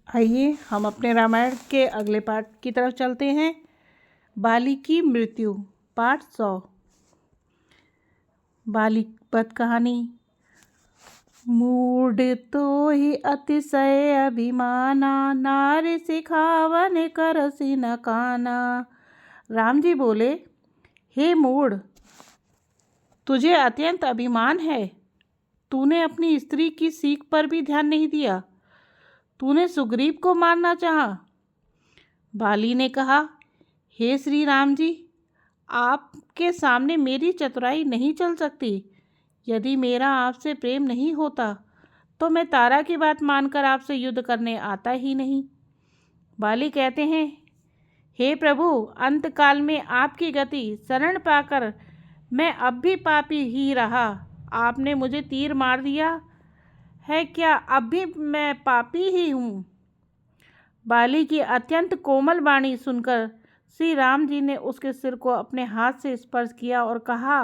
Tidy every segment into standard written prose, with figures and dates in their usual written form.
आइए हम अपने रामायण के अगले पाठ की तरफ चलते हैं। बाली की मृत्यु, पाठ 100। बाली पद कहानी। मूढ़ तो ही अतिशय अभिमाना, नारी सिखावन करसि न काना। राम जी बोले, हे मूढ़, तुझे अत्यंत अभिमान है। तूने अपनी स्त्री की सीख पर भी ध्यान नहीं दिया। तूने सुग्रीव को मारना चाहा। बाली ने कहा, हे श्री राम जी, आपके सामने मेरी चतुराई नहीं चल सकती। यदि मेरा आपसे प्रेम नहीं होता तो मैं तारा की बात मानकर आपसे युद्ध करने आता ही नहीं। बाली कहते हैं, हे प्रभु, अंतकाल में आपकी गति शरण पाकर मैं अब भी पापी ही रहा। आपने मुझे तीर मार दिया है, क्या अब भी मैं पापी ही हूँ? बाली की अत्यंत कोमल वाणी सुनकर श्री राम जी ने उसके सिर को अपने हाथ से स्पर्श किया और कहा,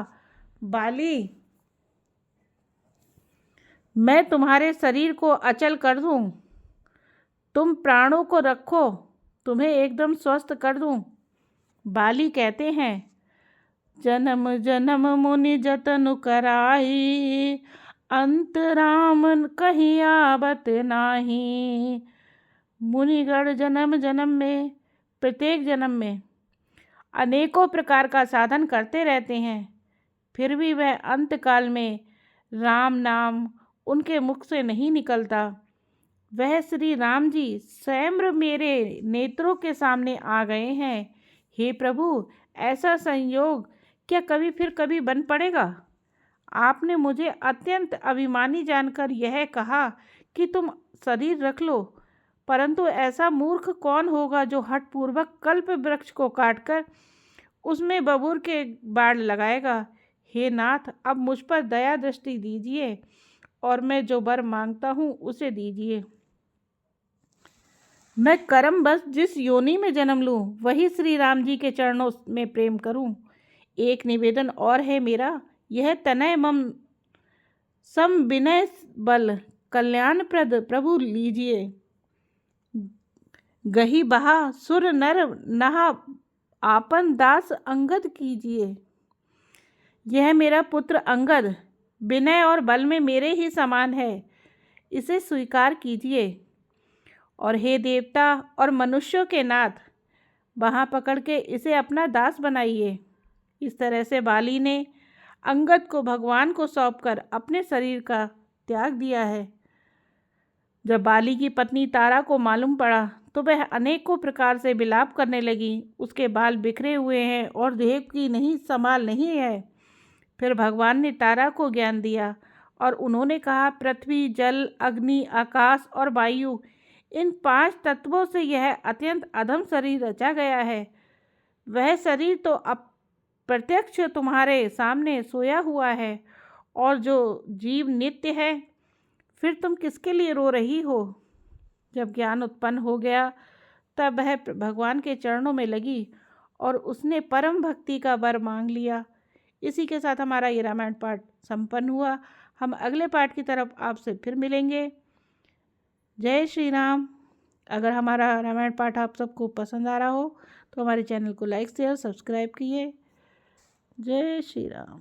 बाली, मैं तुम्हारे शरीर को अचल कर दूं। तुम प्राणों को रखो, तुम्हें एकदम स्वस्थ कर दूं। बाली कहते हैं, जन्म जन्म मुनि जतन कराई, अंत राम कहीं आवत नाही। मुनिगण जन्म जन्म में, प्रत्येक जन्म में अनेकों प्रकार का साधन करते रहते हैं, फिर भी वह अंतकाल में राम नाम उनके मुख से नहीं निकलता। वह श्री राम जी स्वयं मेरे नेत्रों के सामने आ गए हैं। हे प्रभु, ऐसा संयोग क्या कभी बन पड़ेगा? आपने मुझे अत्यंत अभिमानी जानकर यह कहा कि तुम शरीर रख लो, परंतु ऐसा मूर्ख कौन होगा जो हठपूर्वक कल्प वृक्ष को काटकर उसमें बबूर के बाण लगाएगा। हे नाथ, अब मुझ पर दया दृष्टि दीजिए और मैं जो वर मांगता हूँ उसे दीजिए। मैं कर्मवश जिस योनि में जन्म लूँ वही श्री राम जी के चरणों में प्रेम करूँ। एक निवेदन और है मेरा, यह तनय मम सम विनय बल कल्याणप्रद प्रभु लीजिए। गही बहा सुर नर नहा आपन दास अंगद कीजिए। यह मेरा पुत्र अंगद विनय और बल में मेरे ही समान है, इसे स्वीकार कीजिए। और हे देवता और मनुष्यों के नाथ, बाँह पकड़ के इसे अपना दास बनाइए। इस तरह से बाली ने अंगद को भगवान को सौंपकर अपने शरीर का त्याग दिया है। जब बाली की पत्नी तारा को मालूम पड़ा तो वह अनेकों प्रकार से विलाप करने लगी। उसके बाल बिखरे हुए हैं और देह की नहीं संभाल नहीं है। फिर भगवान ने तारा को ज्ञान दिया और उन्होंने कहा, पृथ्वी, जल, अग्नि, आकाश और वायु, इन 5 तत्वों से यह अत्यंत अधम शरीर रचा गया है। वह शरीर तो अब प्रत्यक्ष तुम्हारे सामने सोया हुआ है, और जो जीव नित्य है, फिर तुम किसके लिए रो रही हो? जब ज्ञान उत्पन्न हो गया तब वह भगवान के चरणों में लगी और उसने परम भक्ति का वर मांग लिया। इसी के साथ हमारा ये रामायण पाठ संपन्न हुआ। हम अगले पाठ की तरफ आपसे फिर मिलेंगे। जय श्री राम। अगर हमारा रामायण पाठ आप सबको पसंद आ रहा हो तो हमारे चैनल को लाइक शेयर सब्सक्राइब कीजिए। जय श्री राम।